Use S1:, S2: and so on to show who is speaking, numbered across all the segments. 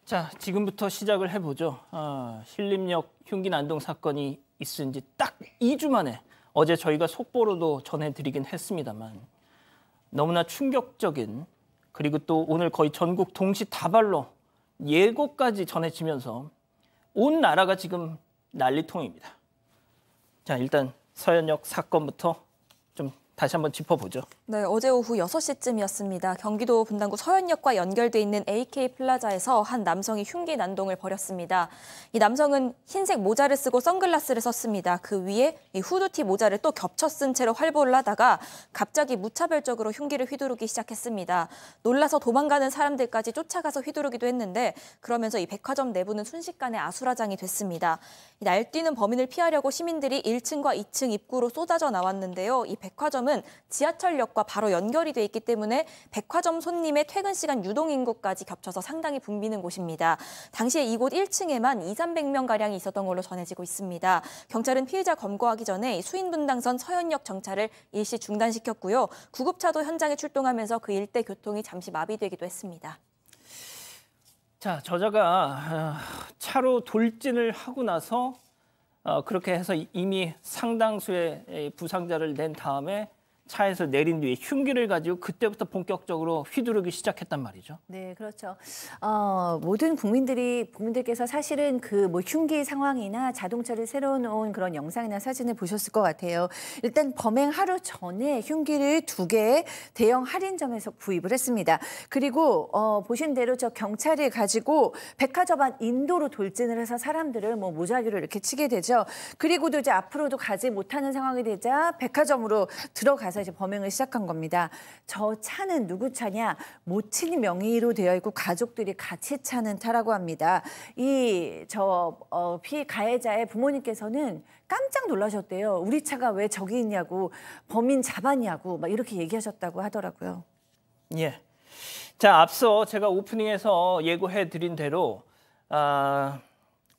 S1: 자, 지금부터 시작을 해보죠. 신림역 흉기 난동 사건이 있은 지 딱 2주 만에 어제 저희가 속보로도 전해드리긴 했습니다만 너무나 충격적인, 그리고 또 오늘 거의 전국 동시다발로 예고까지 전해지면서 온 나라가 지금 난리통입니다. 자, 일단 서현역 사건부터 좀 다시 한번 짚어보죠.
S2: 네, 어제 오후 6시쯤이었습니다. 경기도 분당구 서현역과 연결돼 있는 AK플라자에서 한 남성이 흉기 난동을 벌였습니다. 이 남성은 흰색 모자를 쓰고 선글라스를 썼습니다. 그 위에 이 후드티 모자를 또 겹쳐 쓴 채로 활보를 하다가 갑자기 무차별적으로 흉기를 휘두르기 시작했습니다. 놀라서 도망가는 사람들까지 쫓아가서 휘두르기도 했는데 그러면서 이 백화점 내부는 순식간에 아수라장이 됐습니다. 이 날뛰는 범인을 피하려고 시민들이 1층과 2층 입구로 쏟아져 나왔는데요. 이 백화점은 지하철역과 바로 연결이 돼 있기 때문에 백화점 손님의 퇴근 시간 유동 인구까지 겹쳐서 상당히 붐비는 곳입니다. 당시에 이곳 1층에만 200~300명가량이 있었던 걸로 전해지고 있습니다. 경찰은 피해자 검거하기 전에 수인분당선 서현역 정차를 일시 중단시켰고요. 구급차도 현장에 출동하면서 그 일대 교통이 잠시 마비되기도 했습니다.
S1: 자, 저자가 차로 돌진을 하고 나서 그렇게 해서 이미 상당수의 부상자를 낸 다음에 차에서 내린 뒤에 흉기를 가지고 그때부터 본격적으로 휘두르기 시작했단 말이죠.
S3: 네, 그렇죠. 모든 국민들께서 사실은 그 뭐 흉기 상황이나 자동차를 새로 놓은 그런 영상이나 사진을 보셨을 것 같아요. 일단 범행 하루 전에 흉기를 2개 대형 할인점에서 구입을 했습니다. 그리고 보신 대로 저 경찰이 가지고 백화점 안 인도로 돌진을 해서 사람들을 뭐 무작위로 이렇게 치게 되죠. 그리고도 이제 앞으로도 가지 못하는 상황이 되자 백화점으로 들어가서 이제 범행을 시작한 겁니다. 저 차는 누구 차냐? 모친이 명의로 되어 있고 가족들이 같이 차는 차라고 합니다. 가해자의 부모님께서는 깜짝 놀라셨대요. 우리 차가 왜 저기 있냐고, 범인 잡았냐고 막 이렇게 얘기하셨다고 하더라고요.
S1: 예. 자, 앞서 제가 오프닝에서 예고해드린 대로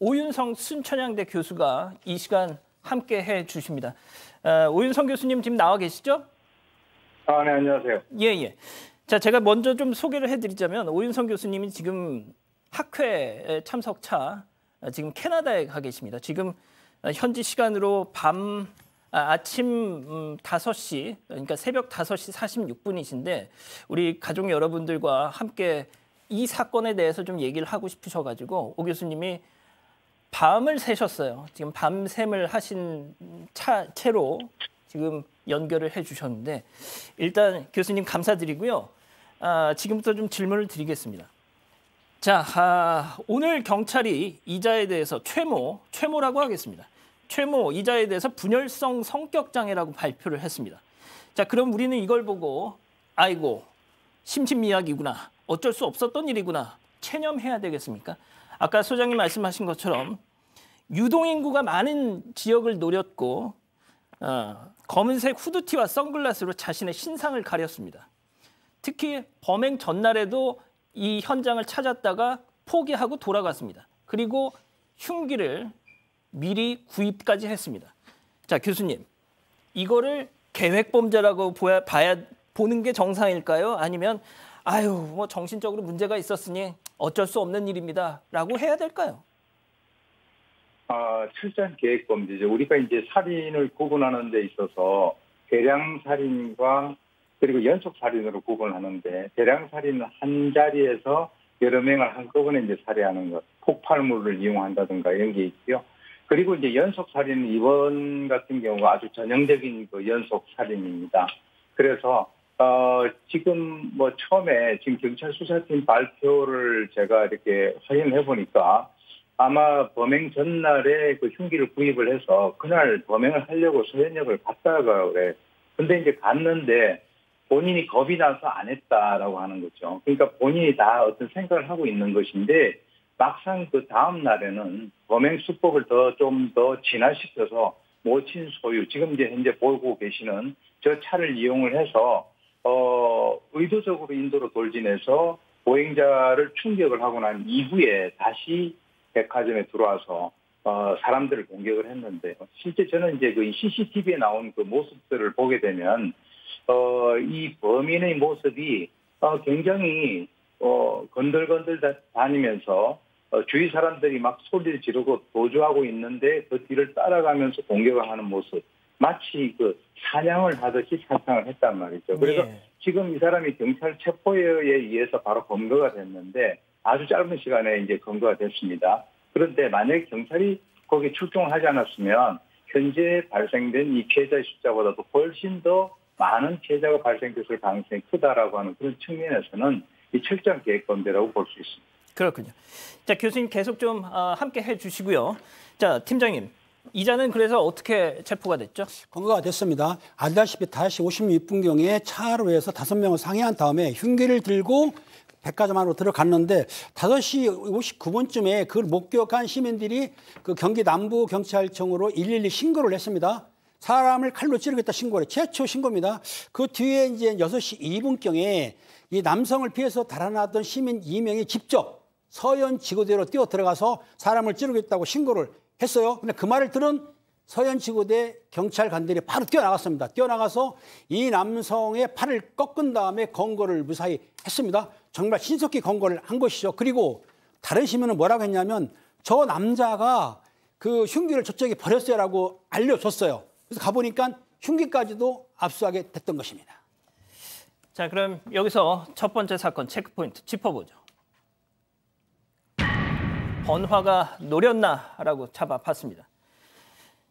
S1: 오윤성 순천향대 교수가 이 시간 함께 해주십니다. 오윤성 교수님 지금 나와 계시죠?
S4: 네, 안녕하세요.
S1: 예. 자, 제가 먼저 좀 소개를 해드리자면 오윤성 교수님이 지금 학회 참석차 지금 캐나다에 가 계십니다. 지금 현지 시간으로 아침 5시, 그러니까 새벽 5시 46분이신데 우리 가족 여러분들과 함께 이 사건에 대해서 좀 얘기를 하고 싶으셔가지고 오 교수님이 밤을 새셨어요. 지금 밤샘을 하신 채로 지금 연결을 해주셨는데 일단 교수님 감사드리고요. 지금부터 좀 질문을 드리겠습니다. 자, 오늘 경찰이 이자에 대해서 최모라고 하겠습니다. 최모 이자에 대해서 분열성 성격장애라고 발표를 했습니다. 자, 그럼 우리는 이걸 보고 아이고 심신미약이구나, 어쩔 수 없었던 일이구나, 체념해야 되겠습니까? 아까 소장님 말씀하신 것처럼 유동인구가 많은 지역을 노렸고 검은색 후드티와 선글라스로 자신의 신상을 가렸습니다. 특히 범행 전날에도 이 현장을 찾았다가 포기하고 돌아갔습니다. 그리고 흉기를 미리 구입까지 했습니다. 자, 교수님, 이거를 계획범죄라고 보는 게 정상일까요? 아니면 뭐 정신적으로 문제가 있었으니 어쩔 수 없는 일입니다라고 해야 될까요?
S4: 철저한 계획범죄죠. 우리가 이제 살인을 구분하는 데 있어서 대량 살인과 그리고 연속 살인으로 구분하는데, 대량 살인은 한 자리에서 여러 명을 한꺼번에 이제 살해하는 것, 폭발물을 이용한다든가 이런 게 있고요. 그리고 이제 연속 살인은 이번 같은 경우가 아주 전형적인 그 연속 살인입니다. 그래서 지금 처음에 지금 경찰 수사팀 발표를 제가 이렇게 확인해 보니까 아마 범행 전날에 그 흉기를 구입을 해서 그날 범행을 하려고 서현역을 갔다가 그래. 근데 이제 갔는데 본인이 겁이 나서 안 했다라고 하는 거죠. 그러니까 본인이 다 어떤 생각을 하고 있는 것인데 막상 그 다음 날에는 범행 수법을 좀 더 진화시켜서 모친 소유, 지금 이제 현재 보고 계시는 저 차를 이용을 해서 의도적으로 인도로 돌진해서 보행자를 충격을 하고 난 이후에 다시 백화점에 들어와서 사람들을 공격을 했는데요. 실제 저는 이제 그 CCTV에 나온 그 모습들을 보게 되면 이 범인의 모습이 굉장히 건들건들 다니면서 주위 사람들이 막 소리를 지르고 도주하고 있는데 그 뒤를 따라가면서 공격을 하는 모습. 마치 그 사냥을 하듯이 사탕을 했단 말이죠. 그래서 지금 이 사람이 경찰 체포에 의해서 바로 검거가 됐는데 아주 짧은 시간에 이제 검거가 됐습니다. 그런데 만약에 경찰이 거기 출동을 하지 않았으면 현재 발생된 이 피해자의 숫자보다도 훨씬 더 많은 피해자가 발생됐을 가능성이 크다라고 하는 그런 측면에서는 이 철저한 계획 범죄라고 볼 수 있습니다.
S1: 그렇군요. 자, 교수님 계속 좀 함께 해주시고요. 자, 팀장님. 이자는 그래서 어떻게 체포가 됐죠?
S5: 검거가 됐습니다. 알다시피 5시 56분경에 차로에서 5명을 상해한 다음에 흉기를 들고 백화점 안으로 들어갔는데 5시 59분쯤에 그걸 목격한 시민들이 그 경기 남부경찰청으로 112 신고를 했습니다. 사람을 칼로 찌르겠다 신고를 최초 신고입니다. 그 뒤에 이제 6시 2분경에 이 남성을 피해서 달아났던 시민 2명이 직접 서현지구대로 뛰어 들어가서 사람을 찌르겠다고 신고를 했어요. 근데 그 말을 들은 서현지구대 경찰관들이 바로 뛰어나갔습니다. 뛰어나가서 이 남성의 팔을 꺾은 다음에 검거를 무사히 했습니다. 정말 신속히 검거를 한 것이죠. 그리고 다른 시민은 뭐라고 했냐면 저 남자가 그 흉기를 저쪽에 버렸어요라고 알려줬어요. 그래서 가보니까 흉기까지도 압수하게 됐던 것입니다.
S1: 자, 그럼 여기서 첫 번째 사건 체크포인트 짚어보죠. 번화가 노렸나라고 잡아봤습니다.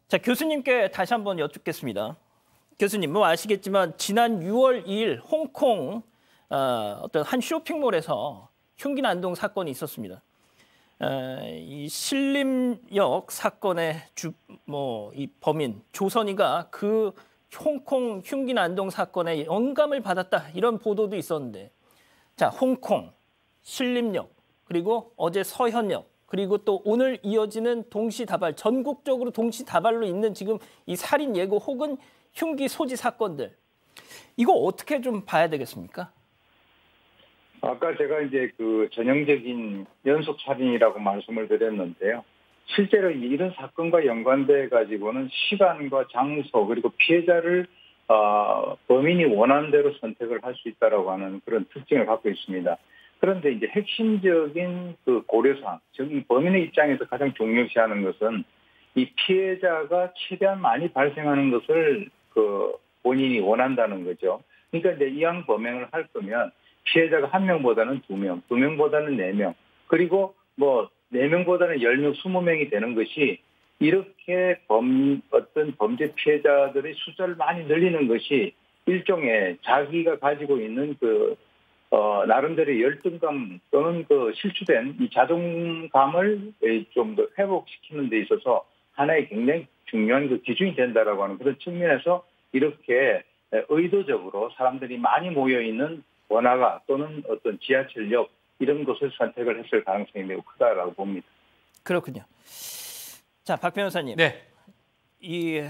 S1: 자, 교수님께 다시 한번 여쭙겠습니다. 교수님, 뭐 아시겠지만 지난 6월 2일 홍콩 어떤 한 쇼핑몰에서 흉기 난동 사건이 있었습니다. 이 신림역 사건의 이 범인 조선이가 그 홍콩 흉기 난동 사건에 영감을 받았다 이런 보도도 있었는데, 자, 홍콩, 신림역, 그리고 어제 서현역, 그리고 또 오늘 이어지는 동시다발, 전국적으로 동시다발로 있는 지금 이 살인 예고 혹은 흉기 소지 사건들, 이거 어떻게 좀 봐야 되겠습니까?
S4: 아까 제가 이제 그 전형적인 연속 살인이라고 말씀을 드렸는데요. 실제로 이런 사건과 연관돼 가지고는 시간과 장소 그리고 피해자를 범인이 원하는 대로 선택을 할 수 있다라고 하는 그런 특징을 갖고 있습니다. 그런데 이제 핵심적인 그 고려사항, 즉 이 범인의 입장에서 가장 중요시하는 것은 이 피해자가 최대한 많이 발생하는 것을 그 본인이 원한다는 거죠. 그러니까 이제 이왕 범행을 할 거면 피해자가 1명보다는 2명, 2명보다는 4명, 그리고 뭐 4명보다는 10명, 20명이 되는 것이 이렇게 어떤 범죄 피해자들의 숫자를 많이 늘리는 것이 일종의 자기가 가지고 있는 그 나름대로의 열등감 또는 그 실추된 이 자존감을 좀 더 회복시키는 데 있어서 하나의 굉장히 중요한 그 기준이 된다라고 하는 그런 측면에서 이렇게 의도적으로 사람들이 많이 모여 있는 번화가 또는 어떤 지하철역 이런 곳을 선택을 했을 가능성이 매우 크다라고 봅니다.
S1: 그렇군요. 자, 박 변호사님.
S6: 네.
S1: 이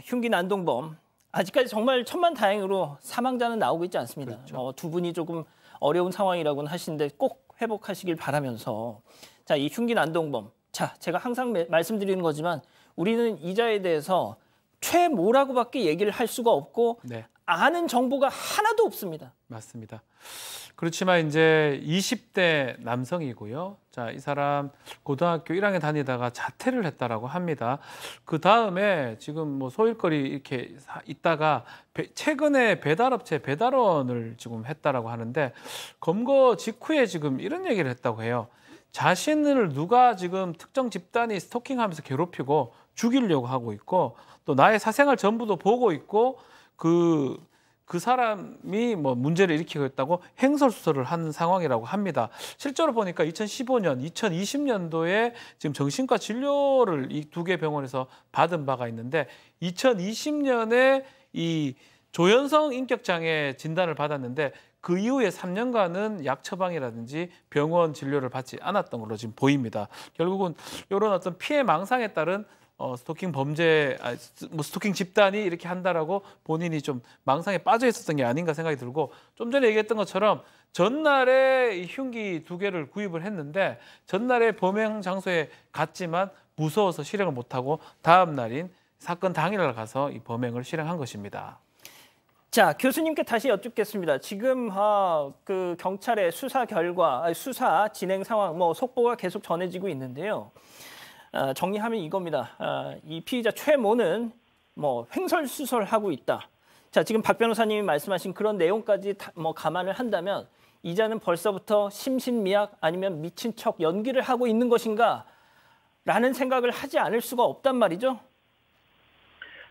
S1: 흉기 난동범 아직까지 정말 천만다행으로 사망자는 나오고 있지 않습니다.
S6: 그렇죠.
S1: 두 분이 조금 어려운 상황이라고는 하시는데 꼭 회복하시길 바라면서, 자, 이 흉기 난동범. 자, 제가 항상 말씀드리는 거지만 우리는 이자에 대해서 최모라고밖에 얘기를 할 수가 없고
S6: 네.
S1: 아는 정보가 하나도 없습니다.
S6: 맞습니다. 그렇지만 이제 20대 남성이고요. 자, 이 사람 고등학교 1학년 다니다가 자퇴를 했다라고 합니다. 그 다음에 지금 뭐 소일거리 이렇게 있다가 최근에 배달업체 배달원을 지금 했다라고 하는데 검거 직후에 지금 이런 얘기를 했다고 해요. 자신을 누가 지금 특정 집단이 스토킹하면서 괴롭히고 죽이려고 하고 있고 또 나의 사생활 전부도 보고 있고 그 사람이 뭐 문제를 일으키고 있다고 행설수설을 한 상황이라고 합니다. 실제로 보니까 2015년, 2020년도에 지금 정신과 진료를 이 두 개 병원에서 받은 바가 있는데 2020년에 이 조현성 인격장애 진단을 받았는데 그 이후에 3년간은 약 처방이라든지 병원 진료를 받지 않았던 걸로 지금 보입니다. 결국은 이런 어떤 피해 망상에 따른 스토킹 범죄, 스토킹 집단이 이렇게 한다라고 본인이 좀 망상에 빠져 있었던 게 아닌가 생각이 들고, 좀 전에 얘기했던 것처럼 전날에 이 흉기 2개를 구입을 했는데 전날에 범행 장소에 갔지만 무서워서 실행을 못하고 다음 날인 사건 당일날 가서 이 범행을 실행한 것입니다.
S1: 자, 교수님께 다시 여쭙겠습니다. 지금 그 경찰의 수사 결과, 수사 진행 상황, 뭐 속보가 계속 전해지고 있는데요. 정리하면 이겁니다. 이 피의자 최모는 뭐 횡설수설하고 있다. 자, 지금 박 변호사님이 말씀하신 그런 내용까지 뭐 감안을 한다면 이자는 벌써부터 심신미약 아니면 미친 척 연기를 하고 있는 것인가? 라는 생각을 하지 않을 수가 없단 말이죠.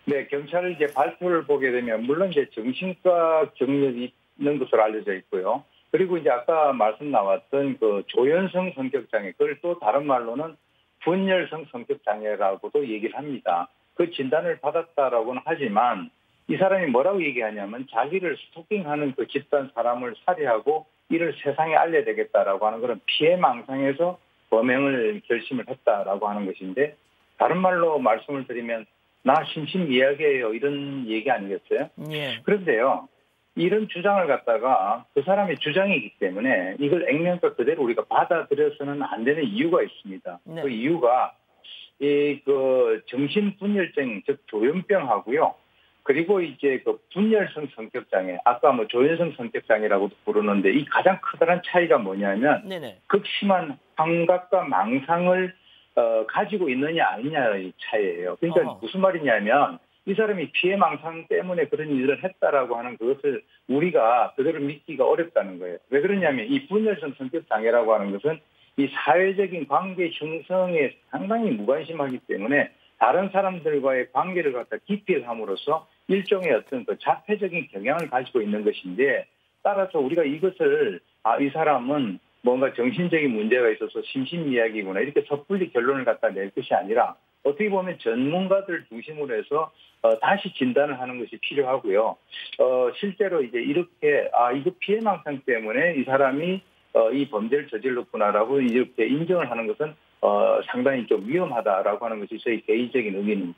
S4: 네, 경찰 이제 발표를 보게 되면 물론 이제 정신과 경력이 있는 것으로 알려져 있고요. 그리고 이제 아까 말씀 나왔던 그 조현성 성격 장애, 그걸 또 다른 말로는 분열성 성격 장애라고도 얘기를 합니다. 그 진단을 받았다라고는 하지만 이 사람이 뭐라고 얘기하냐면 자기를 스토킹하는 그 집단 사람을 살해하고 이를 세상에 알려야 되겠다라고 하는 그런 피해망상에서 범행을 결심을 했다라고 하는 것인데, 다른 말로 말씀을 드리면 나 심신미약이에요 이런 얘기 아니겠어요?
S1: 예.
S4: 그런데요, 이런 주장을 갖다가 그 사람의 주장이기 때문에 이걸 액면가 그대로 우리가 받아들여서는 안 되는 이유가 있습니다.
S1: 네.
S4: 그 이유가 그 정신분열증, 즉 조현병하고요. 그리고 이제 그 분열성 성격장애, 아까 뭐 조현성 성격장애라고도 부르는데 이 가장 커다란 차이가 뭐냐면
S1: 네네.
S4: 극심한 환각과 망상을 가지고 있느냐 아니냐의 차이예요. 그러니까 무슨 말이냐면 이 사람이 피해망상 때문에 그런 일을 했다라고 하는 그것을 우리가 그대로 믿기가 어렵다는 거예요. 왜 그러냐면 이 분열성 성격장애라고 하는 것은 이 사회적인 관계 형성에 상당히 무관심하기 때문에 다른 사람들과의 관계를 갖다 기피함으로써 일종의 어떤 그 자폐적인 경향을 가지고 있는 것인데, 따라서 우리가 이것을 이 사람은 뭔가 정신적인 문제가 있어서 심신미약이구나 이렇게 섣불리 결론을 갖다 낼 것이 아니라 어떻게 보면 전문가들 중심으로 해서 다시 진단을 하는 것이 필요하고요. 실제로 이제 이렇게 이거 피해망상 때문에 이 사람이 이 범죄를 저질렀구나라고 이렇게 인정을 하는 것은 상당히 좀 위험하다라고 하는 것이 저희 개인적인 의견입니다.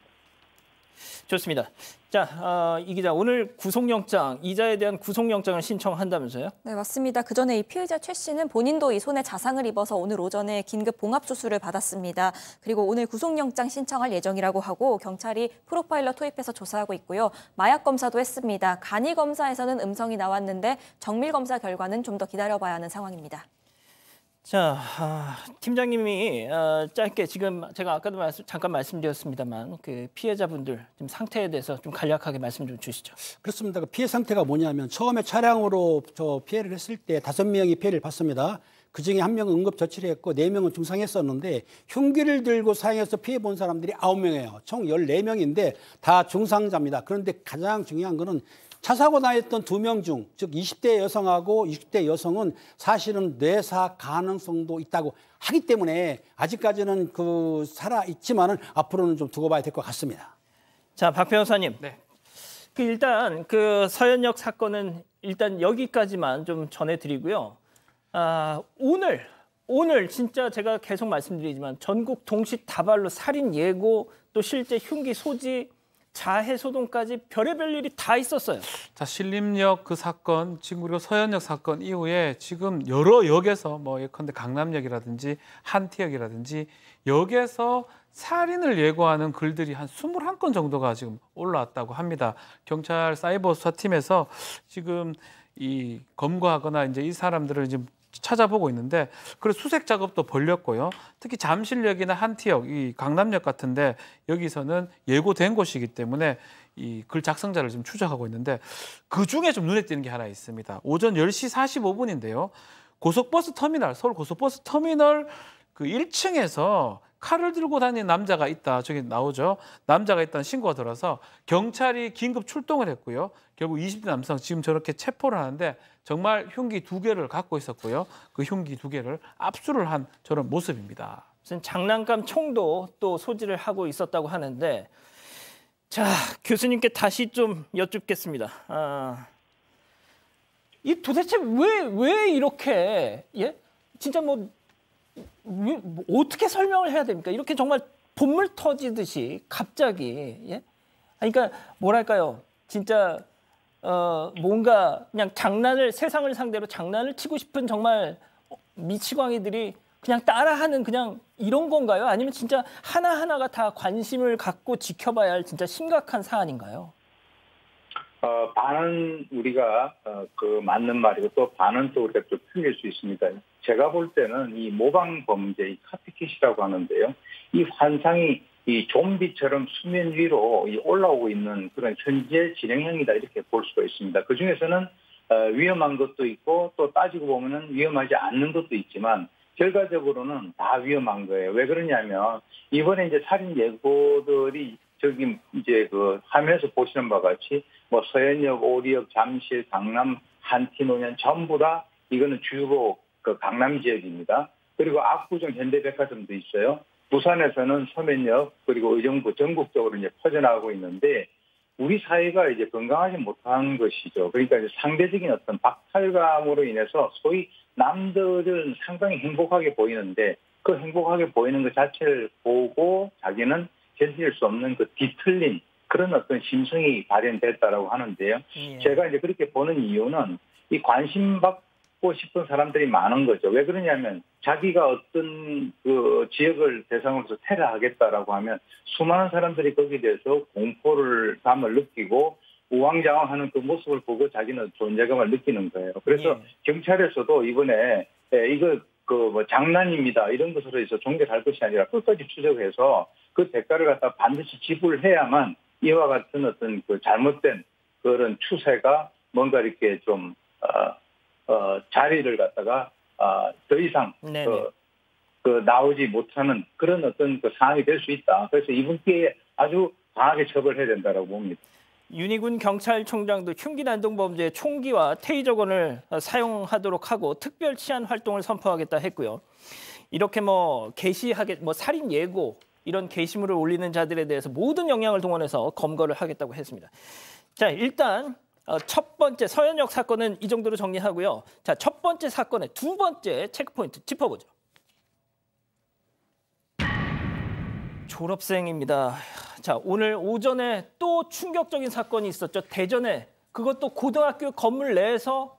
S1: 좋습니다. 자, 이 기자, 오늘 구속영장, 이자에 대한 구속영장을 신청한다면서요?
S2: 네, 맞습니다. 그 전에 이 피의자 최 씨는 본인도 이 손에 자상을 입어서 오늘 오전에 긴급 봉합수술을 받았습니다. 그리고 오늘 구속영장 신청할 예정이라고 하고 경찰이 프로파일러 투입해서 조사하고 있고요. 마약 검사도 했습니다. 간이 검사에서는 음성이 나왔는데 정밀 검사 결과는 좀 더 기다려봐야 하는 상황입니다.
S1: 자, 팀장님이 짧게 지금 제가 아까도 잠깐 말씀드렸습니다만 그 피해자분들 좀 상태에 대해서 좀 간략하게 말씀 좀 주시죠.
S5: 그렇습니다. 그 피해 상태가 뭐냐면 처음에 차량으로 피해를 했을 때 5명이 피해를 봤습니다. 그중에 1명은 응급조치를 했고 4명은 중상했었는데 흉기를 들고 사용해서 피해 본 사람들이 9명이에요. 총 14명인데 다 중상자입니다. 그런데 가장 중요한 거는 차 사고 나했던 2명 중, 즉 20대 여성하고 60대 여성은 사실은 뇌사 가능성도 있다고 하기 때문에 아직까지는 살아있지만은 앞으로는 좀 두고 봐야 될 것 같습니다.
S1: 자, 박 변호사님.
S6: 네.
S1: 일단 그 서현역 사건은 일단 여기까지만 좀 전해드리고요. 오늘 진짜 제가 계속 말씀드리지만 전국 동시다발로 살인 예고 또 실제 흉기 소지 자해 소동까지 별의별 일이 다 있었어요.
S6: 자, 신림역 그 사건, 지금 그리고 서현역 사건 이후에 지금 여러 역에서 뭐 예컨대 강남역이라든지 한티역이라든지 역에서 살인을 예고하는 글들이 한 21건 정도가 지금 올라왔다고 합니다. 경찰 사이버 수사팀에서 지금 이 검거하거나 이제 이 사람들을 지금 찾아보고 있는데, 그래서 수색 작업도 벌렸고요. 특히 잠실역이나 한티역, 이 강남역 같은데 여기서는 예고된 곳이기 때문에 이 글 작성자를 지금 추적하고 있는데, 그 중에 좀 눈에 띄는 게 하나 있습니다. 오전 10시 45분인데요. 고속버스 터미널, 서울 고속버스 터미널 그 1층에서 칼을 들고 다니는 남자가 있다. 저기 나오죠. 남자가 있다는 신고가 들어서 경찰이 긴급 출동을 했고요. 결국 20대 남성 지금 저렇게 체포를 하는데 정말 흉기 2개를 갖고 있었고요. 그 흉기 2개를 압수를 한 저런 모습입니다.
S1: 무슨 장난감 총도 또 소지를 하고 있었다고 하는데, 자, 교수님께 다시 좀 여쭙겠습니다. 이 도대체 왜 이렇게 진짜 어떻게 설명을 해야 됩니까? 이렇게 정말 본물 터지듯이 갑자기 그러니까 뭐랄까요? 진짜 뭔가 그냥 세상을 상대로 장난을 치고 싶은 정말 미치광이들이 그냥 따라하는 그냥 이런 건가요? 아니면 진짜 하나하나가 다 관심을 갖고 지켜봐야 할 진짜 심각한 사안인가요?
S4: 반은 우리가 그 맞는 말이고 또 반은 또 우리가 좀 틀릴 수 있습니다. 제가 볼 때는 이 모방 범죄, 이 카피캣이라고 하는데요. 이 환상이 이 좀비처럼 수면 위로 올라오고 있는 그런 현재 진행형이다 이렇게 볼 수가 있습니다. 그 중에서는 위험한 것도 있고 또 따지고 보면은 위험하지 않는 것도 있지만 결과적으로는 다 위험한 거예요. 왜 그러냐면 이번에 이제 살인 예고들이 저기 이제 그 화면에서 보시는 바와 같이 뭐 서현역, 오리역, 잠실, 강남, 한티노년 전부 다 이거는 주로 그 강남 지역입니다. 그리고 압구정 현대백화점도 있어요. 부산에서는 서면역 그리고 의정부 전국적으로 이제 퍼져나가고 있는데 우리 사회가 이제 건강하지 못한 것이죠. 그러니까 이제 상대적인 어떤 박탈감으로 인해서 소위 남들은 상당히 행복하게 보이는데 그 행복하게 보이는 것 자체를 보고 자기는 견딜 수 없는 그 뒤틀린 그런 어떤 심성이 발현됐다라고 하는데요. 제가 이제 그렇게 보는 이유는 이 관심 받고 싶은 사람들이 많은 거죠. 왜 그러냐면 자기가 어떤 그 지역을 대상으로서 테러하겠다라고 하면 수많은 사람들이 거기에 대해서 감을 느끼고 우왕좌왕하는 그 모습을 보고 자기는 존재감을 느끼는 거예요. 그래서 경찰에서도 이번에 이거 뭐 장난입니다 이런 것으로 해서 종결할 것이 아니라 끝까지 추적해서 그 대가를 갖다 반드시 지불해야만 이와 같은 어떤 그 잘못된 그런 추세가 뭔가 이렇게 좀 자리를 갖다가 더 이상 그 나오지 못하는 그런 어떤 그 상황이 될 수 있다. 그래서 이분께 아주 강하게 처벌해야 된다라고 봅니다.
S1: 윤희군 경찰청장도 흉기 난동 범죄에 총기와 테이저건을 사용하도록 하고 특별 치안 활동을 선포하겠다 했고요. 이렇게 살인 예고 이런 게시물을 올리는 자들에 대해서 모든 역량을 동원해서 검거를 하겠다고 했습니다. 자, 일단 첫 번째 서현역 사건은 이 정도로 정리하고요. 자, 첫 번째 사건의 두 번째 체크포인트 짚어보죠. 졸업생입니다. 자, 오늘 오전에 또 충격적인 사건이 있었죠. 대전에 그것도 고등학교 건물 내에서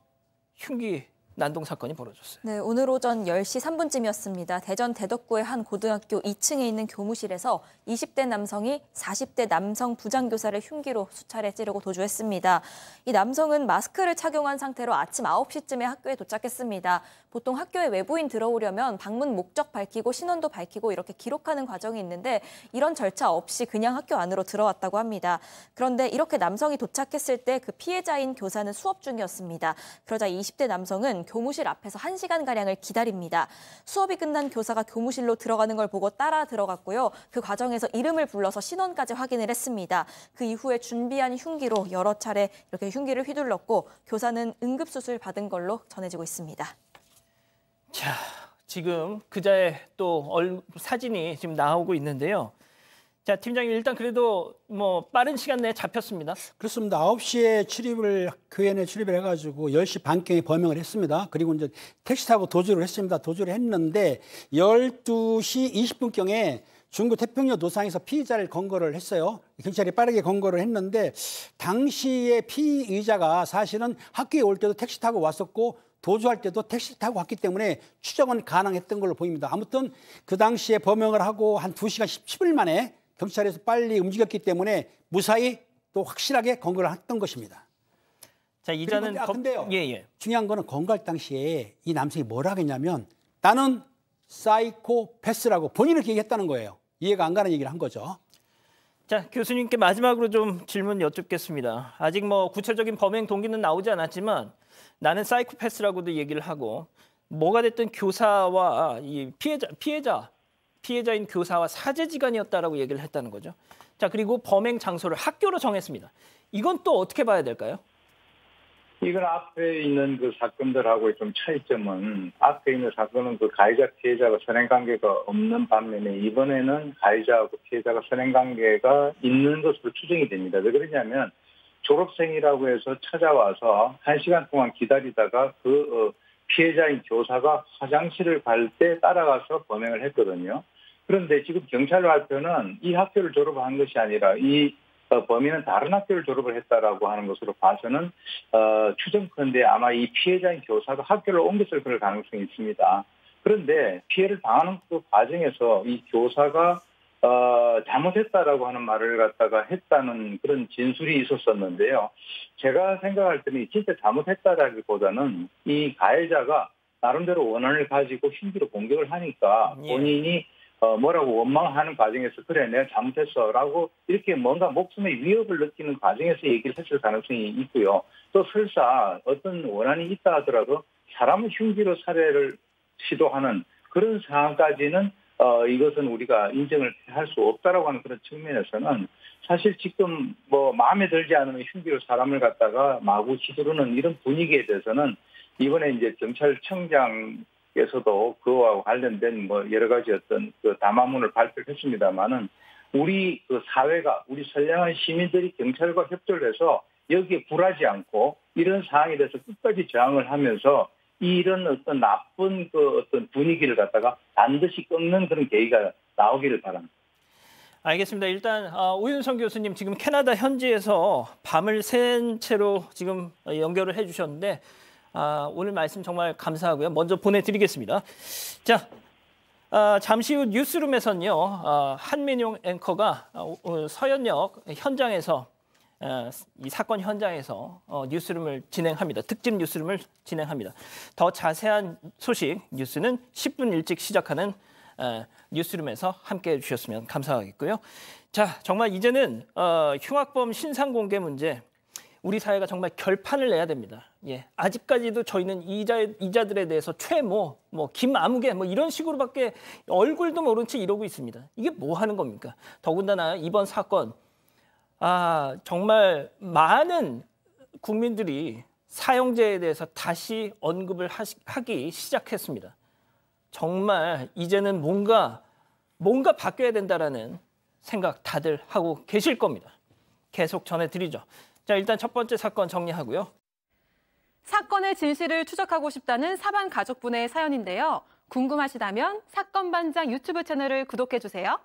S1: 흉기 난동 사건이 벌어졌어요.
S2: 네, 오늘 오전 10시 3분쯤이었습니다. 대전 대덕구의 한 고등학교 2층에 있는 교무실에서 20대 남성이 40대 남성 부장교사를 흉기로 수차례 찌르고 도주했습니다. 이 남성은 마스크를 착용한 상태로 아침 9시쯤에 학교에 도착했습니다. 보통 학교에 외부인 들어오려면 방문 목적 밝히고 신원도 밝히고 이렇게 기록하는 과정이 있는데 이런 절차 없이 그냥 학교 안으로 들어왔다고 합니다. 그런데 이렇게 남성이 도착했을 때 그 피해자인 교사는 수업 중이었습니다. 그러자 20대 남성은 교무실 앞에서 1시간가량을 기다립니다. 수업이 끝난 교사가 교무실로 들어가는 걸 보고 따라 들어갔고요. 그 과정에서 이름을 불러서 신원까지 확인을 했습니다. 그 이후에 준비한 흉기로 여러 차례 이렇게 흉기를 휘둘렀고 교사는 응급수술 받은 걸로 전해지고 있습니다.
S1: 자, 지금 그자의 또 사진이 지금 나오고 있는데요. 자, 팀장님 일단 그래도 빠른 시간 내에 잡혔습니다.
S5: 그렇습니다. 9시에 교회 내 출입을 해가지고 10시 반경에 범행을 했습니다. 그리고 이제 택시 타고 도주를 했습니다. 도주를 했는데 12시 20분경에 중구 태평역 노상에서 피의자를 검거를 했어요. 경찰이 빠르게 검거를 했는데 당시에 피의자가 사실은 학교에 올 때도 택시 타고 왔었고 도주할 때도 택시 타고 왔기 때문에 추정은 가능했던 걸로 보입니다. 아무튼 그 당시에 범행을 하고 한 2시간 10일 만에 경찰에서 빨리 움직였기 때문에 무사히 또 확실하게 검거를 했던 것입니다.
S1: 자, 이자는
S5: 근데요. 중요한 거는 검거할 당시에 이 남성이 뭐라 하겠냐면 나는 사이코패스라고 본인을 얘기했다는 거예요. 이해가 안 가는 얘기를 한 거죠.
S1: 자, 교수님께 마지막으로 좀 질문 여쭙겠습니다. 아직 구체적인 범행 동기는 나오지 않았지만 나는 사이코패스라고도 얘기를 하고 뭐가 됐든 교사와 이 피해자인 교사와 사제지간이었다라고 얘기를 했다는 거죠. 자, 그리고 범행 장소를 학교로 정했습니다. 이건 또 어떻게 봐야 될까요?
S4: 이건 앞에 있는 그 사건들하고의 좀 차이점은 앞에 있는 사건은 그 가해자 피해자가 선행관계가 없는 반면에 이번에는 가해자하고 피해자가 선행관계가 있는 것으로 추정이 됩니다. 왜 그러냐면 졸업생이라고 해서 찾아와서 1시간 동안 기다리다가 그 피해자인 교사가 화장실을 갈 때 따라가서 범행을 했거든요. 그런데 지금 경찰 발표는 이 학교를 졸업한 것이 아니라 이 범인은 다른 학교를 졸업을 했다라고 하는 것으로 봐서는 추정컨대 아마 이 피해자인 교사가 학교를 옮겼을 그럴 가능성이 있습니다. 그런데 피해를 당하는 그 과정에서 이 교사가 잘못했다라고 하는 말을 갖다가 했다는 그런 진술이 있었었는데요. 제가 생각할 때는 진짜 잘못했다라기보다는 이 가해자가 나름대로 원한을 가지고 흉기로 공격을 하니까 본인이 뭐라고 원망하는 과정에서 그래 내가 잘못했어라고 이렇게 뭔가 목숨의 위협을 느끼는 과정에서 얘기를 했을 가능성이 있고요. 또 설사 어떤 원한이 있다 하더라도 사람을 흉기로 살해를 시도하는 그런 상황까지는 이것은 우리가 인정을 할 수 없다라고 하는 그런 측면에서는 사실 지금 뭐 마음에 들지 않으면 흉기로 사람을 갖다가 마구 휘두르는 이런 분위기에 대해서는 이번에 이제 경찰청장에서도 그와 관련된 뭐 여러 가지 어떤 그 담화문을 발표했습니다만은 우리 그 사회가 우리 선량한 시민들이 경찰과 협조를 해서 여기에 굴하지 않고 이런 상황에 대해서 끝까지 저항을 하면서 이런 어떤 나쁜 그 어떤 분위기를 갖다가 반드시 꺾는 그런 계기가 나오기를 바랍니다.
S1: 알겠습니다. 일단 오윤성 교수님 지금 캐나다 현지에서 밤을 샌 채로 지금 연결을 해주셨는데 오늘 말씀 정말 감사하고요. 먼저 보내드리겠습니다. 자, 잠시 후 뉴스룸에서는요. 한민용 앵커가 서현역 현장에서 이 사건 현장에서 뉴스룸을 진행합니다. 특집 뉴스룸을 진행합니다. 더 자세한 소식 뉴스는 10분 일찍 시작하는 뉴스룸에서 함께해 주셨으면 감사하겠고요. 자, 정말 이제는 흉악범 신상 공개 문제 우리 사회가 정말 결판을 내야 됩니다. 예, 아직까지도 저희는 이자들에 대해서 최모, 김아무개 이런 식으로밖에 얼굴도 모른 채 이러고 있습니다. 이게 뭐 하는 겁니까? 더군다나 이번 사건 정말 많은 국민들이 사형제에 대해서 다시 언급을 하기 시작했습니다. 정말 이제는 뭔가 바뀌어야 된다라는 생각 다들 하고 계실 겁니다. 계속 전해드리죠. 자, 일단 첫 번째 사건 정리하고요.
S7: 사건의 진실을 추적하고 싶다는 사반 가족분의 사연인데요. 궁금하시다면 사건반장 유튜브 채널을 구독해주세요.